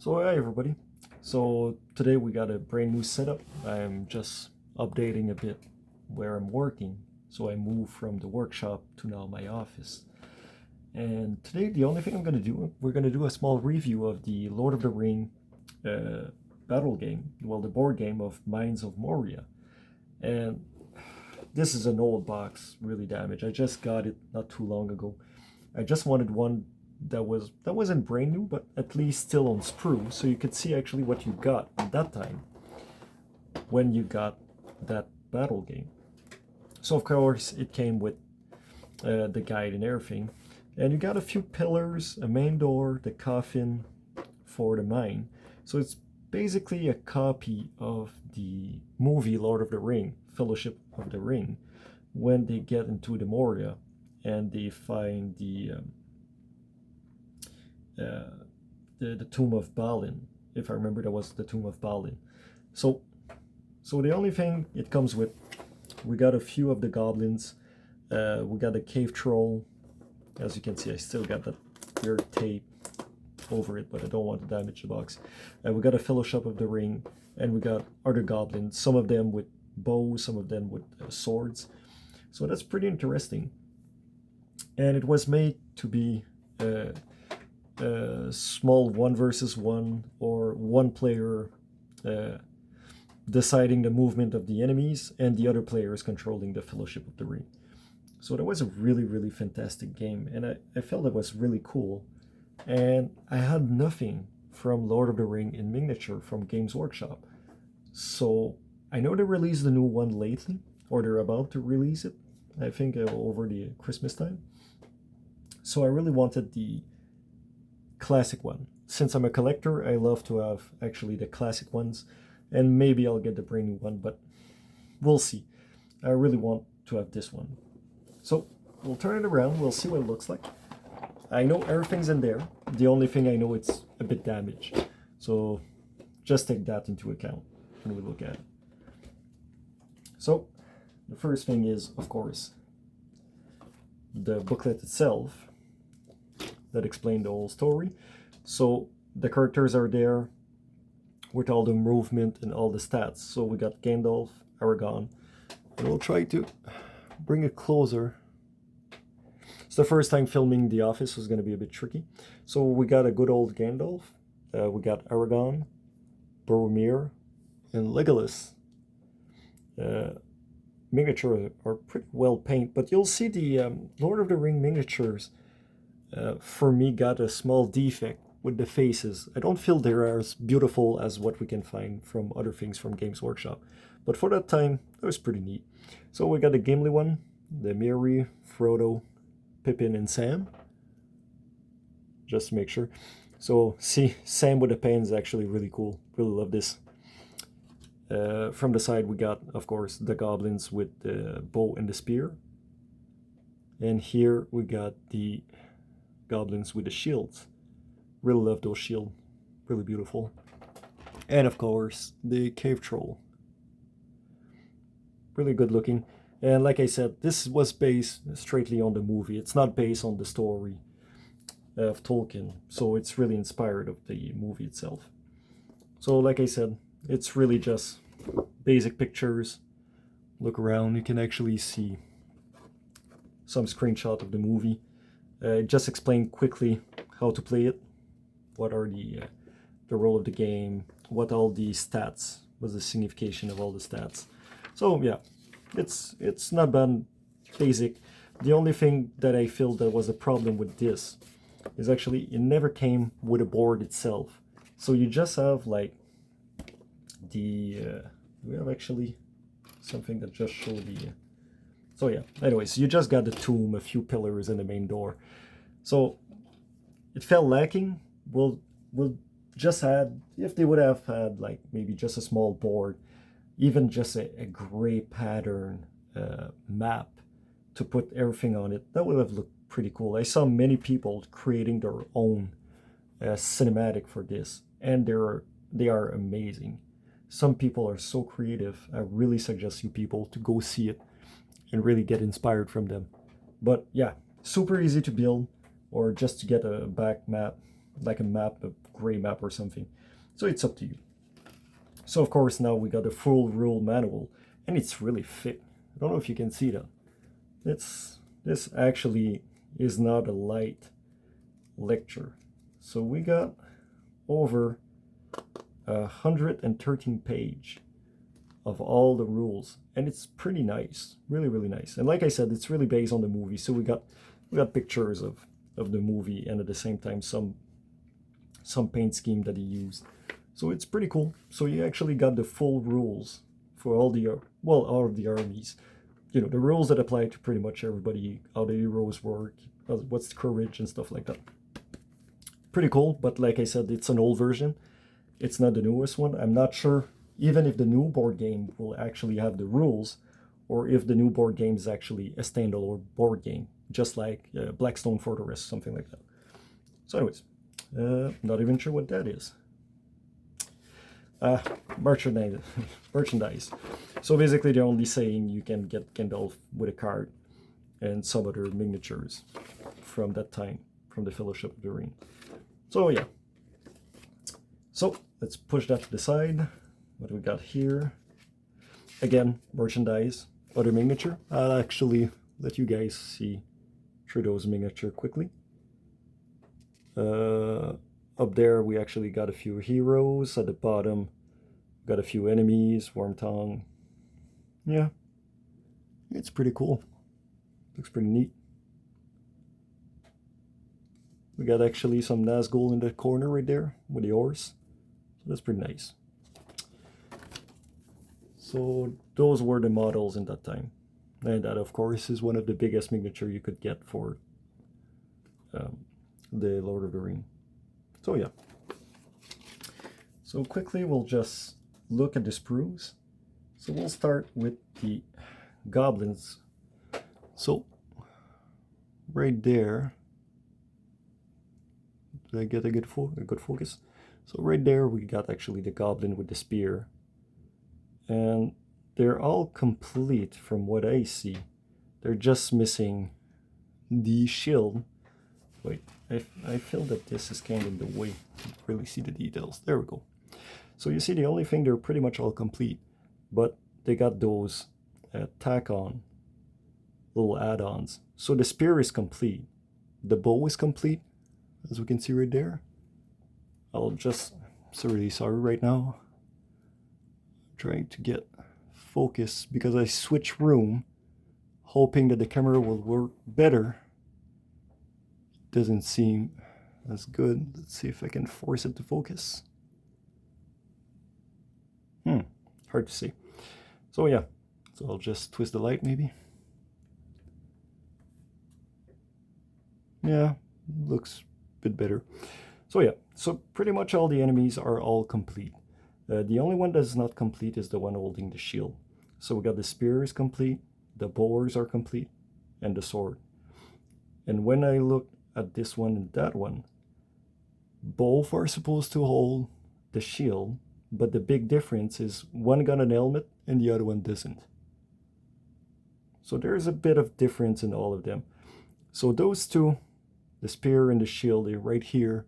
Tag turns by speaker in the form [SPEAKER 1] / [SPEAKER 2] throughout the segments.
[SPEAKER 1] So hi everybody. So today we got a brand new setup. I'm just updating a bit where I'm working. So I moved from the workshop to now my office. And today the only thing we're gonna do a small review of the Lord of the Ring battle game, well, the board game of Mines of Moria. And this is an old box, really damaged. I just got it not too long ago. I just wanted one that wasn't brand new, but at least still on sprue, so you could see actually what you got at that time when you got that battle game. So of course it came with the guide and everything, and you got a few pillars, a main door, the coffin for the mine. So it's basically a copy of the movie Lord of the Ring, Fellowship of the Ring, when they get into the Moria and they find the tomb of Balin. If I remember, that was the tomb of Balin. So the only thing it comes with, we got a few of the goblins. We got a cave troll. As you can see, I still got that weird tape over it, but I don't want to damage the box. We got a Fellowship of the Ring, and we got other goblins. Some of them with bows, some of them with swords. So that's pretty interesting. And it was made to be a small 1 versus 1, or one player deciding the movement of the enemies and the other players controlling the Fellowship of the Ring. So that was a really fantastic game, and I felt it was really cool. And I had nothing from Lord of the Ring in miniature from Games Workshop. So I know they released the new one lately, or they're about to release it, I think over the Christmas time. So I really wanted the classic one. Since I'm a collector, I love to have actually the classic ones, and maybe I'll get the brand new one, but we'll see. I really want to have this one. So we'll turn it around, we'll see what it looks like. I know everything's in there. The only thing I know, it's a bit damaged. So just take that into account when we look at it. So the first thing is, of course, the booklet itself that explain the whole story. So the characters are there with all the movement and all the stats. So we got Gandalf, Aragorn, and we'll try to bring it closer. It's the first time filming The Office, so it's going to be a bit tricky. So we got a good old Gandalf, we got Aragorn, Boromir, and Legolas. Miniatures are pretty well painted, but you'll see the Lord of the Ring miniatures for me got a small defect with the faces. I don't feel they're as beautiful as what we can find from other things from Games Workshop, but for that time that was pretty neat. So we got the Gimli one, the Merry, Frodo, Pippin, and Sam, just to make sure. So see, Sam with the pen is actually really cool. Really love this. From the side we got, of course, the goblins with the bow and the spear, and here we got the goblins with the shields. Really love those shields, really beautiful. And of course the cave troll, really good looking. And like I said, this was based straightly on the movie. It's not based on the story of Tolkien, so it's really inspired of the movie itself. So like I said, it's really just basic pictures. Look around, you can actually see some screenshot of the movie. Just explain quickly how to play it, what are the role of the game, what all the stats, what's the signification of all the stats. So yeah, it's not bad, basic. The only thing that I feel that was a problem with this is actually it never came with a board itself. So you just have like we have actually something that just showed the so yeah, anyways, you just got the tomb, a few pillars, and the main door. So it felt lacking. We'll just add, if they would have had like maybe just a small board, even just a gray pattern map to put everything on it, that would have looked pretty cool. I saw many people creating their own cinematic for this, and they are amazing. Some people are so creative. I really suggest you people to go see it and really get inspired from them. But yeah, super easy to build, or just to get a back map, like a map gray map or something. So it's up to you. So of course now we got a full rule manual, and it's really thick. I don't know if you can see that. This actually is not a light lecture. So we got over 113 page of all the rules, and it's pretty nice, really nice. And like I said, it's really based on the movie, so we got pictures of the movie, and at the same time some paint scheme that he used. So it's pretty cool. So you actually got the full rules for all of the armies. You know, the rules that apply to pretty much everybody, how the heroes work, what's the courage and stuff like that. Pretty cool, but like I said, it's an old version. It's not the newest one. I'm not sure even if the new board game will actually have the rules, or if the new board game is actually a standalone board game, just like Blackstone Fortress, something like that. So anyways, not even sure what that is. Merchandise. So basically they're only saying you can get Gandalf with a card and some other miniatures from that time, from the Fellowship of the Ring. So yeah. So let's push that to the side. What do we got here? Again, merchandise, other miniature. I'll actually let you guys see through those miniature quickly. Up there we actually got a few heroes. At the bottom got a few enemies, Wormtongue. Yeah, it's pretty cool. Looks pretty neat. We got actually some Nazgul in the corner right there with the horse. So that's pretty nice. So those were the models in that time. And that of course is one of the biggest miniature you could get for the Lord of the Ring. So yeah. So quickly we'll just look at the sprues. So we'll start with the goblins. So right there, did I get a good focus? So right there we got actually the goblin with the spear. And they're all complete from what I see. They're just missing the shield. Wait, I feel that this is kind of in the way to really see the details. There we go. So you see the only thing, they're pretty much all complete, but they got those tack-on little add-ons. So the spear is complete. The bow is complete, as we can see right there. I'm really sorry right now. I'm trying to get focus because I switch room, hoping that the camera will work better. Doesn't seem as good. Let's see if I can force it to focus. Hard to see. So yeah, so I'll just twist the light maybe. Yeah, looks a bit better. So yeah, so pretty much all the enemies are all complete. The only one that's not complete is the one holding the shield. So we got the spear is complete, the bows are complete, and the sword. And when I look at this one and that one, both are supposed to hold the shield, but the big difference is one got an helmet and the other one doesn't. So there's a bit of difference in all of them. So those two, the spear and the shield, right here,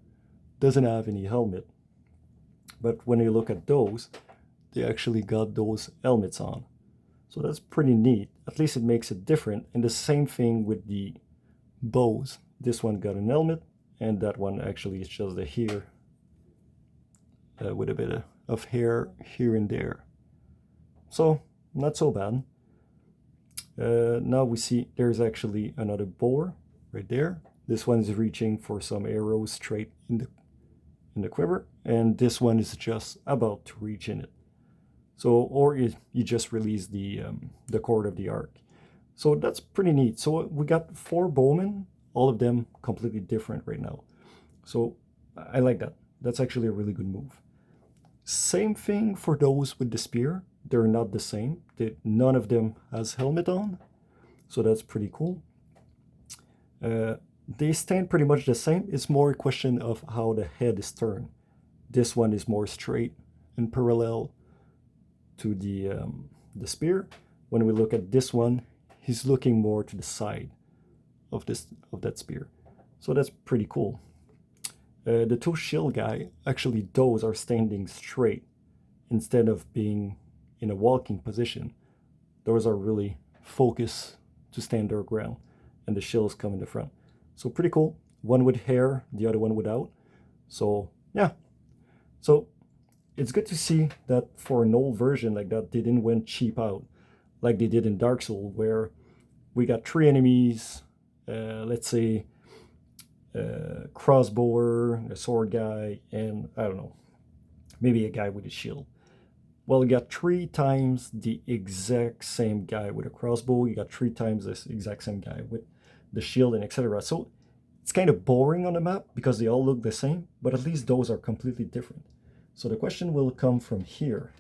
[SPEAKER 1] doesn't have any helmet. But when you look at those, they actually got those helmets on. So that's pretty neat. At least it makes it different. And the same thing with the bows. This one got an helmet, and that one actually is just a hair with a bit of hair here and there. So not so bad. Now we see there's actually another boar right there. This one is reaching for some arrows straight in the quiver, and this one is just about to reach in it. So, or you just release the cord of the arc. So that's pretty neat. So we got 4 bowmen, all of them completely different right now. So I like that. That's actually a really good move. Same thing for those with the spear. They're not the same. None of them has helmet on. So that's pretty cool. They stand pretty much the same. It's more a question of how the head is turned. This one is more straight and parallel to the spear. When we look at this one, he's looking more to the side of that spear. So that's pretty cool. The two shield guy, actually those are standing straight instead of being in a walking position. Those are really focused to stand their ground, and the shields come in the front. So pretty cool. One with hair, the other one without. So yeah. So it's good to see that for an old version like that, they didn't went cheap out like they did in Dark Souls, where we got 3 enemies, let's say crossbower, a sword guy, and I don't know, maybe a guy with a shield. Well, you got 3 times the exact same guy with a crossbow. You got 3 times this exact same guy with the shield and etc. So it's kind of boring on the map because they all look the same, but at least those are completely different. So the question will come from here.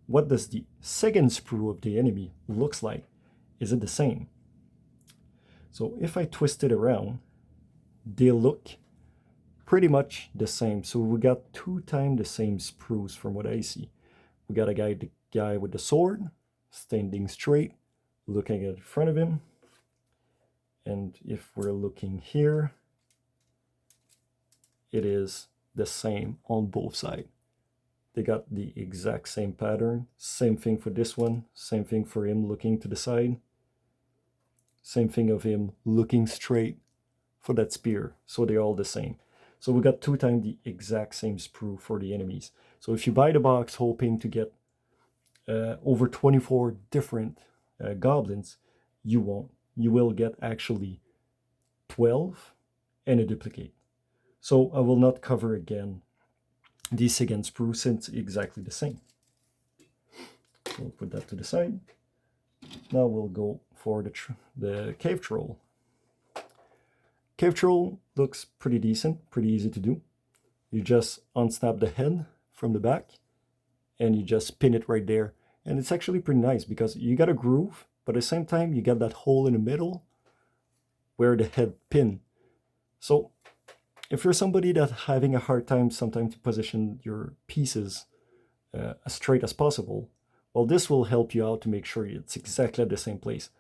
[SPEAKER 1] What does the second sprue of the enemy looks like? Is it the same? So if I twist it around, they look pretty much the same. So we got 2 times the same sprues from what I see. We got the guy with the sword, standing straight, looking at the front of him. And if we're looking here, it is the same on both sides. They got the exact same pattern. Same thing for this one. Same thing for him looking to the side. Same thing of him looking straight for that spear. So they're all the same. So we got 2 times the exact same sprue for the enemies. So if you buy the box hoping to get over 24 different goblins, you won't. You will get actually 12 and a duplicate. So I will not cover again the second sprue since it's exactly the same. We'll put that to the side. Now we'll go for the cave troll. Cave troll looks pretty decent, pretty easy to do. You just unsnap the head from the back and you just pin it right there. And it's actually pretty nice because you got a groove, but at the same time you got that hole in the middle where the head pin. So if you're somebody that's having a hard time sometimes to position your pieces as straight as possible, well, this will help you out to make sure it's exactly at the same place.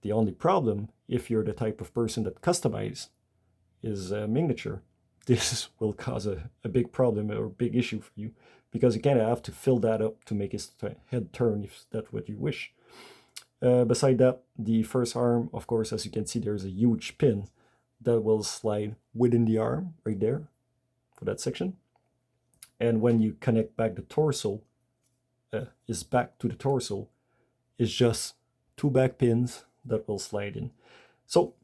[SPEAKER 1] The only problem, if you're the type of person that customize is miniature, this will cause a big problem or big issue for you because you kind of have to fill that up to make his head turn if that's what you wish. Beside that, the first arm, of course, as you can see, there's a huge pin that will slide within the arm right there for that section. And when you connect back the torso, is back to the torso, is just 2 back pins that will slide in. So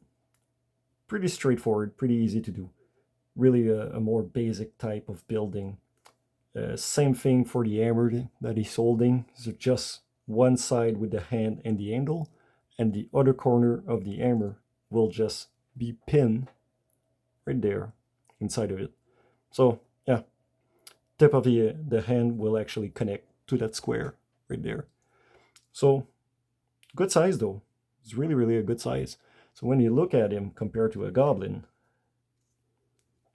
[SPEAKER 1] pretty straightforward, pretty easy to do. Really a more basic type of building. Same thing for the hammer that he's holding. So just one side with the hand and the handle, and the other corner of the hammer will just be pinned right there inside of it. So yeah, tip of the hand will actually connect to that square right there. So good size though. It's really, really a good size. So when you look at him compared to a goblin,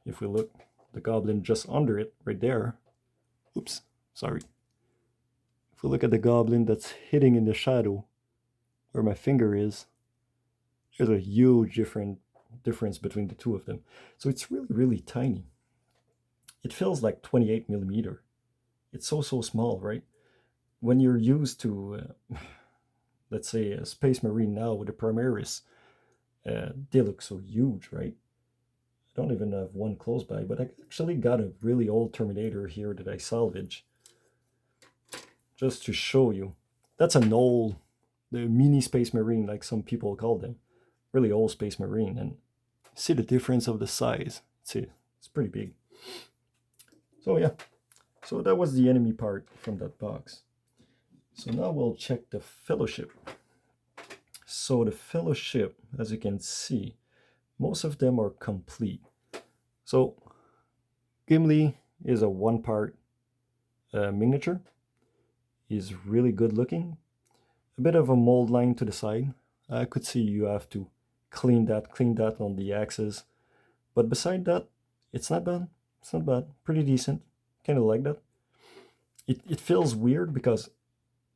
[SPEAKER 1] if we look, the goblin just under it right there, oops, sorry. If we look at the goblin that's hitting in the shadow where my finger is, there's a huge difference between the two of them. So it's really, really tiny. It feels like 28 millimeter. It's so small, right? When you're used to, let's say, a Space Marine now with a Primaris, they look so huge, right? I don't even have one close by, but I actually got a really old Terminator here that I salvage. Just to show you. That's an old, the mini Space Marine, like some people call them. Really old Space Marine. And see the difference of the size. See, it's pretty big. So yeah. So that was the enemy part from that box. So now we'll check the fellowship. So the fellowship, as you can see, most of them are complete. So Gimli is a 1-part miniature. He's really good looking. A bit of a mold line to the side. I could see you have to clean that on the axis. But beside that, it's not bad. It's not bad. Pretty decent. Kind of like that. It feels weird because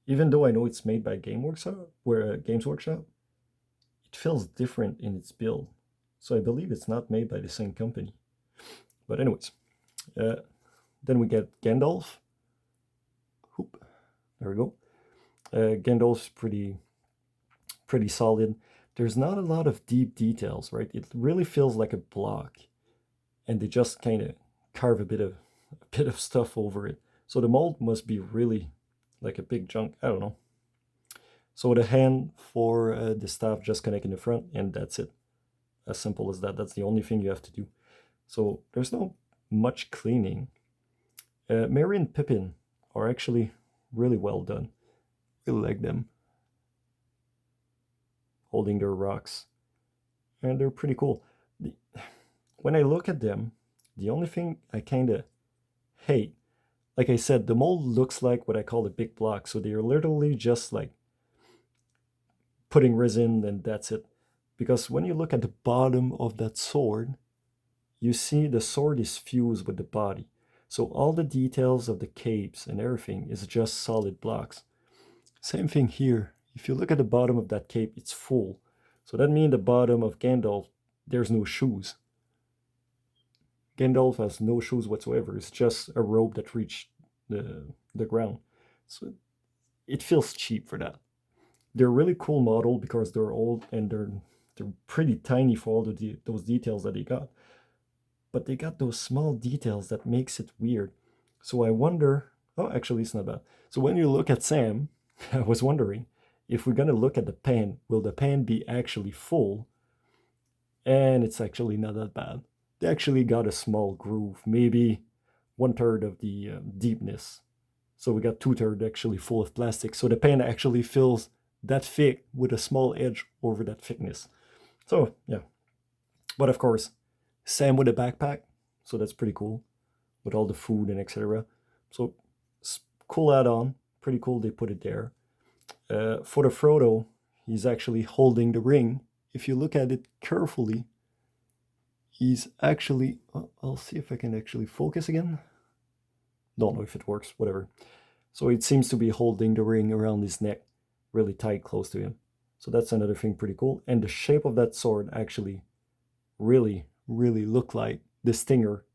[SPEAKER 1] even though I know it's made by Games Workshop, it feels different in its build. So I believe it's not made by the same company. But anyways, then we get Gandalf. Hoop, there we go. Gandalf's pretty solid. There's not a lot of deep details, right? It really feels like a block, and they just kind of carve a bit of stuff over it. So the mold must be really like a big chunk. I don't know. So the hand for the staff just connect in the front, and that's it. As simple as that. That's the only thing you have to do. So there's no much cleaning. Merry and Pippin are actually really well done. Really like them. Holding their rocks. And they're pretty cool. When I look at them, the only thing I kind of hate, like I said, the mold looks like what I call a big block. So they're literally just like putting resin and that's it. Because when you look at the bottom of that sword, you see the sword is fused with the body. So all the details of the capes and everything is just solid blocks. Same thing here. If you look at the bottom of that cape, it's full. So that means the bottom of Gandalf, there's no shoes. Gandalf has no shoes whatsoever. It's just a robe that reached the ground. So it feels cheap for that. They're really cool model because they're old and they're pretty tiny for all those details that they got. But they got those small details that makes it weird. So I wonder, oh, actually it's not bad. So when you look at Sam, I was wondering if we're gonna look at the pan, will the pan be actually full? And it's actually not that bad. They actually got a small groove, maybe 1/3 of the deepness. So we got 2/3 actually full of plastic. So the pan actually fills that thick with a small edge over that thickness. So yeah, but of course, Sam with a backpack, so that's pretty cool with all the food and etc. So cool add-on, pretty cool they put it there. For the Frodo, he's actually holding the ring. If you look at it carefully, he's actually, I'll see if I can actually focus again. Don't know if it works, whatever. So it seems to be holding the ring around his neck really tight, close to him. So that's another thing pretty cool. And the shape of that sword actually really look like the stinger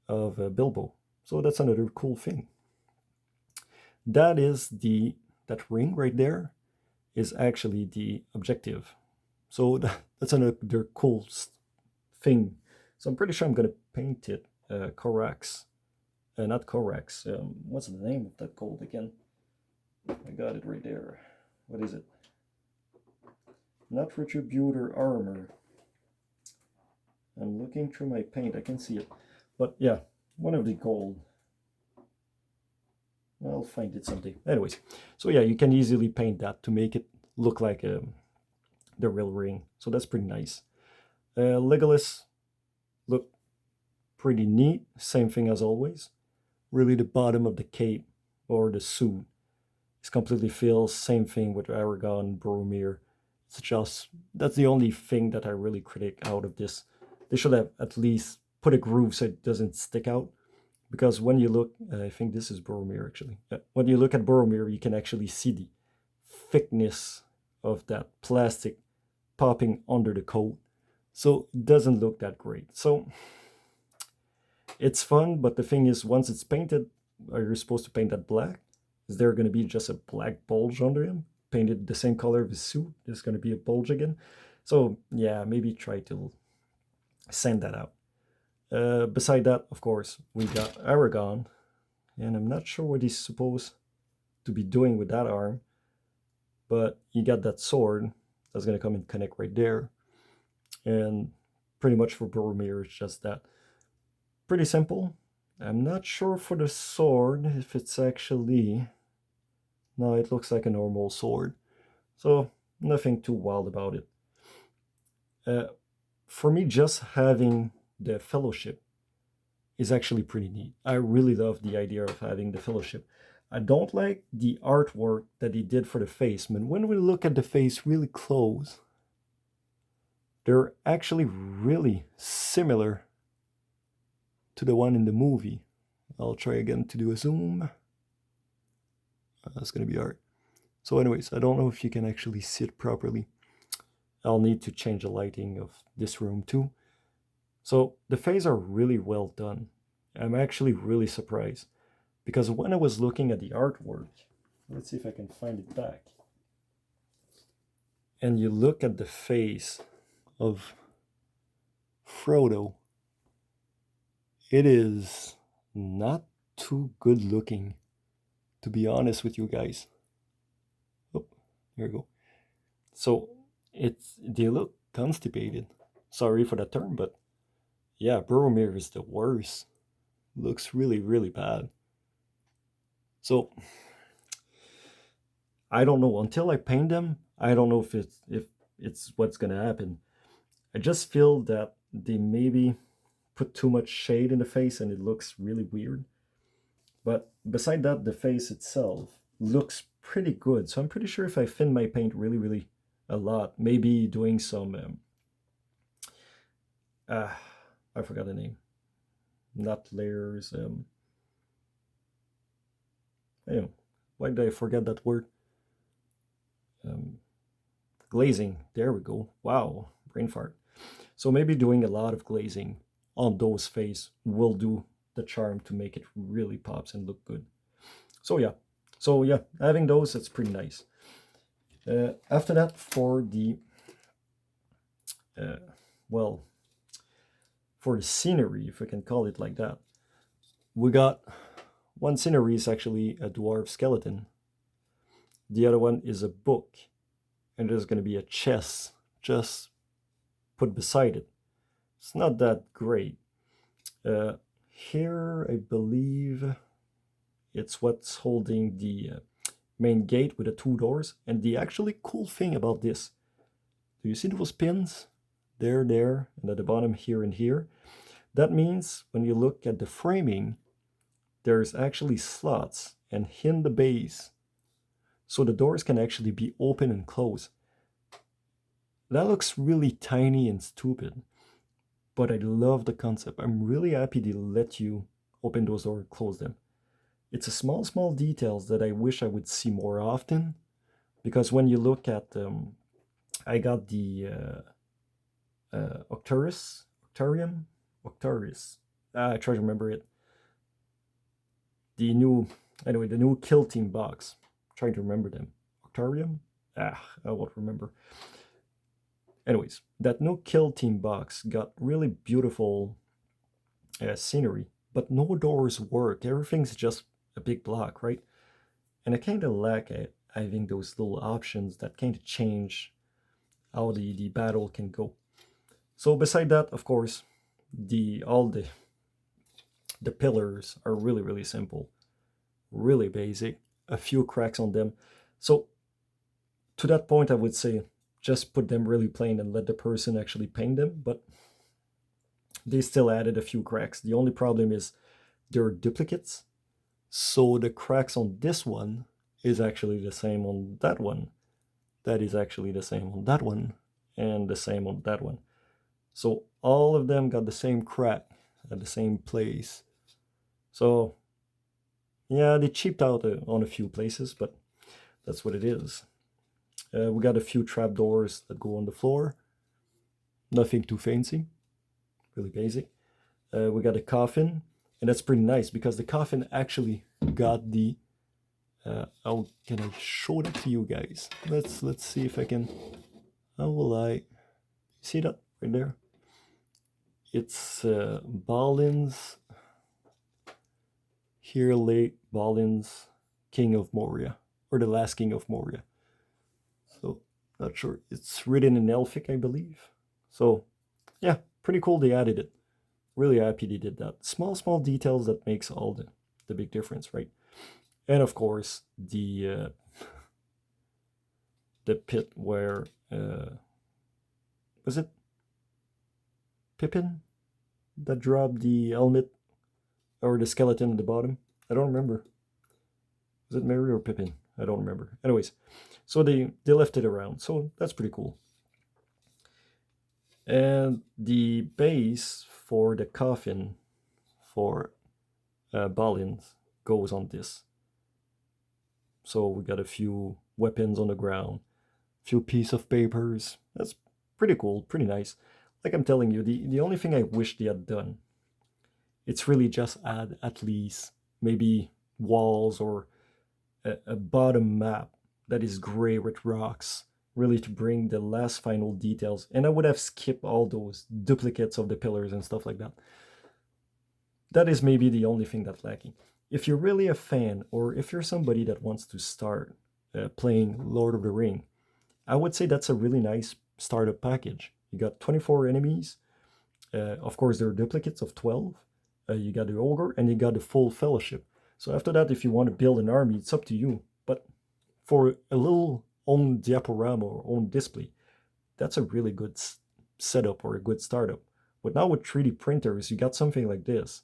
[SPEAKER 1] of Bilbo. So that's another cool thing. That ring right there is actually the objective. So that's another cool thing. So I'm pretty sure I'm gonna paint it Corax. Not Corax. What's the name of that gold again? I got it right there. What is it? Not Retributor Armor. I'm looking through my paint. I can see it. But yeah, one of the gold. I'll find it someday. Anyways, so yeah, you can easily paint that to make it look like the real ring. So that's pretty nice. Legolas look pretty neat. Same thing as always. Really the bottom of the cape or the suit is completely filled. Same thing with Aragorn, Boromir. It's just, that's the only thing that I really critique out of this. They should have at least put a groove so it doesn't stick out. Because when you look, I think this is Boromir actually. When you look at Boromir, you can actually see the thickness of that plastic popping under the coat. So it doesn't look that great. So it's fun, but the thing is, once it's painted, are you supposed to paint that black? Is there going to be just a black bulge under him? Painted the same color of his suit, there's going to be a bulge again. So yeah, maybe try to sand that out. Beside that, of course, we got Aragorn, and I'm not sure what he's supposed to be doing with that arm, but you got that sword that's going to come and connect right there. And pretty much for Boromir, it's just that. Pretty simple. I'm not sure for the sword if it's actually... No, it looks like a normal sword. So nothing too wild about it. For me, just having the fellowship is actually pretty neat. I really love the idea of having the fellowship. I don't like the artwork that he did for the face, but when we look at the face really close, they're actually really similar to the one in the movie. I'll try again to do a zoom. That's going to be art. So anyways, I don't know if you can actually see it properly. I'll need to change the lighting of this room too. So the face are really well done. I'm actually really surprised because when I was looking at the artwork, let's see if I can find it back, and you look at the face of Frodo, it is not too good looking, to be honest with you guys. Oh, there we go. So they look constipated. Sorry for that term, but yeah, Boromir is the worst. Looks really, really bad. So I don't know. Until I paint them, I don't know if it's what's gonna happen. I just feel that they maybe put too much shade in the face and it looks really weird. But beside that, the face itself looks pretty good. So I'm pretty sure if I thin my paint really, really a lot, maybe doing some uh, I forgot the name. Not layers. You know, why did I forget that word? Um, Glazing. There we go. Wow, brain fart. So maybe doing a lot of glazing on those face will do the charm to make it really pops and look good. So yeah, having those, it's pretty nice. After that, for the uh, well, for the scenery, if we can call it like that, we got one scenery is actually a dwarf skeleton. The other one is a book, and there's going to be a chest just put beside it. It's not that great. Uh, Here, I believe it's what's holding the main gate with the two doors. And the actually cool thing about this, do you see those pins? There, and at the bottom here and here. That means when you look at the framing, there's actually slots and in the base. So the doors can actually be open and closed. That looks really tiny and stupid, but I love the concept. I'm really happy they let you open those doors and close them. It's a small details that I wish I would see more often, because when you look at, I got the Octarius. I try to remember it. The new kill team box. I'm trying to remember them. Octarium? I won't remember. Anyways, that new kill team box got really beautiful scenery, but no doors work. Everything's just a big block, right? And I kind of lack having those little options that kind of change how the battle can go. So beside that, of course, all the pillars are really, really simple, really basic, a few cracks on them. So to that point, I would say just put them really plain and let the person actually paint them, but they still added a few cracks. The only problem is they're duplicates. So the cracks on this one is actually the same on that one. That is actually the same on that one, and the same on that one. So all of them got the same crack at the same place. So yeah, they cheaped out on a few places, but that's what it is. We got a few trapdoors that go on the floor. Nothing too fancy, really basic. We got a coffin, and that's pretty nice because the coffin actually got the. How can I show that to you guys? Let's see if I can. How will I see that right there? It's Balin's. Here lay Balin's King of Moria, or the last King of Moria. So not sure. It's written in Elfic, I believe. So yeah, pretty cool. They added it. Really happy they did that. Small details that makes all the big difference, right? And of course the pit where was it Pippin that dropped the helmet or the skeleton at the bottom? I don't remember. Was it Merry or Pippin? I don't remember. Anyways, so they left it around. So that's pretty cool. And the base for the coffin for Balin goes on this. So we got a few weapons on the ground, a few pieces of papers. That's pretty cool, pretty nice. like I'm telling you, the only thing I wish they had done, it's really just add at least maybe walls or a bottom map that is gray with rocks, really to bring the last final details. And I would have skipped all those duplicates of the pillars and stuff like that. That is maybe the only thing that's lacking. If you're really a fan, or if you're somebody that wants to start playing Lord of the Ring, I would say that's a really nice startup package. You got 24 enemies. Of course, there are duplicates of 12. You got the ogre, and you got the full fellowship. So after that, if you want to build an army, it's up to you. But for a little own diaporama or own display, that's a really good setup or a good startup. But now with 3D printers, you got something like this,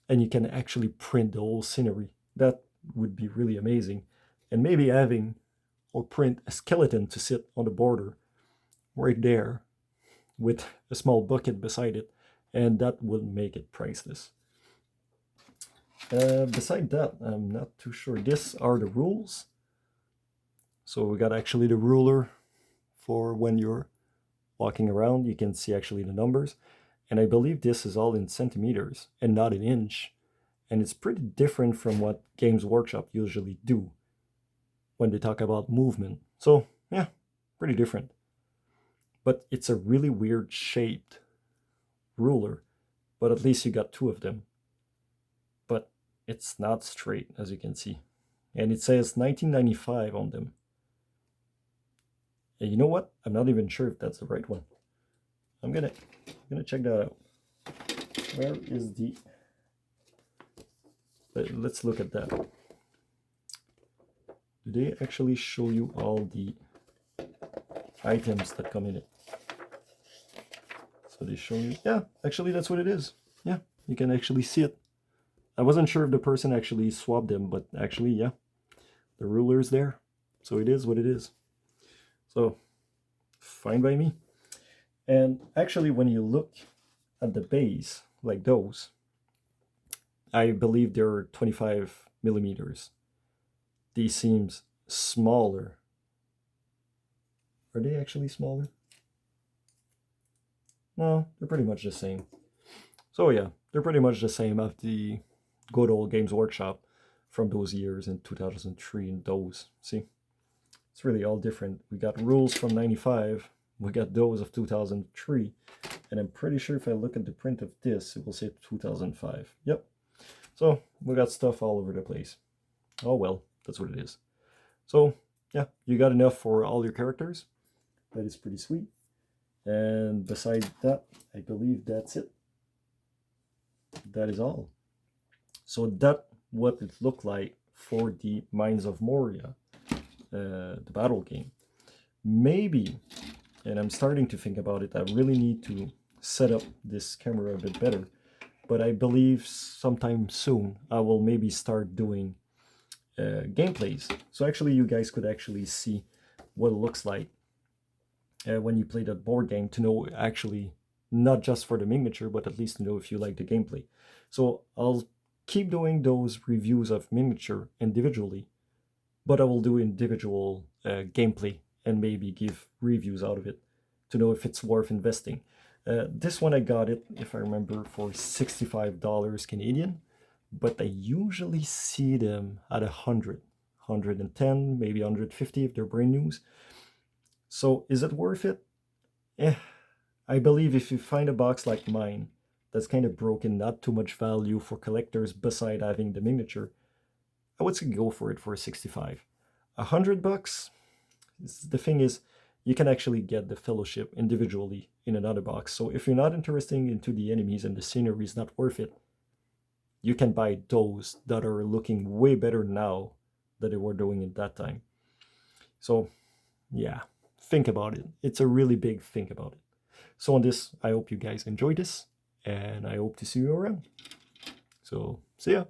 [SPEAKER 1] and you can actually print the whole scenery. That would be really amazing. And maybe having or print a skeleton to sit on the border right there with a small bucket beside it, and that would make it priceless. Beside that, I'm not too sure. These are the rules. So we got actually the ruler for when you're walking around. You can see actually the numbers. And I believe this is all in centimeters and not an inch. And it's pretty different from what Games Workshop usually do when they talk about movement. So yeah, pretty different. But it's a really weird shaped ruler, but at least you got two of them. But it's not straight, as you can see. And it says 1995 on them. And you know what? I'm not even sure if that's the right one. I'm gonna check that out. Where is the... Let's look at that. Do they actually show you all the items that come in it? So they show you... Yeah, actually that's what it is. Yeah, you can actually see it. I wasn't sure if the person actually swapped them, but actually, yeah. The ruler's there. So it is what it is. So, fine by me. And actually, when you look at the base, like those, I believe they're 25 millimeters. These seems smaller. Are they actually smaller? No, they're pretty much the same. So yeah, they're pretty much the same as the good old Games Workshop from those years in 2003 and those. See? It's really all different. We got rules from 95. We got those of 2003. And I'm pretty sure if I look at the print of this, it will say 2005. Yep. So we got stuff all over the place. Oh well, that's what it is. So yeah, you got enough for all your characters. That is pretty sweet. And besides that, I believe that's it. That is all. So that's what it looked like for the Mines of Moria, the battle game. Maybe, and I'm starting to think about it, I really need to set up this camera a bit better. But I believe sometime soon I will maybe start doing gameplays. So actually you guys could actually see what it looks like when you play that board game, to know actually not just for the miniature, but at least to know if you like the gameplay. So I'll keep doing those reviews of miniature individually, but I will do individual gameplay and maybe give reviews out of it to know if it's worth investing. This one I got it, if I remember, for $65 Canadian, but I usually see them at 100, 110, maybe 150 if they're brand new. So is it worth it? I believe if you find a box like mine that's kind of broken, not too much value for collectors beside having the miniature, I would say go for it for 65. $100, the thing is, you can actually get the fellowship individually in another box. So if you're not interested into the enemies and the scenery is not worth it, you can buy those that are looking way better now than they were doing at that time. So yeah, think about it. It's a really big think about it. So on this, I hope you guys enjoyed this, and I hope to see you around. So see ya.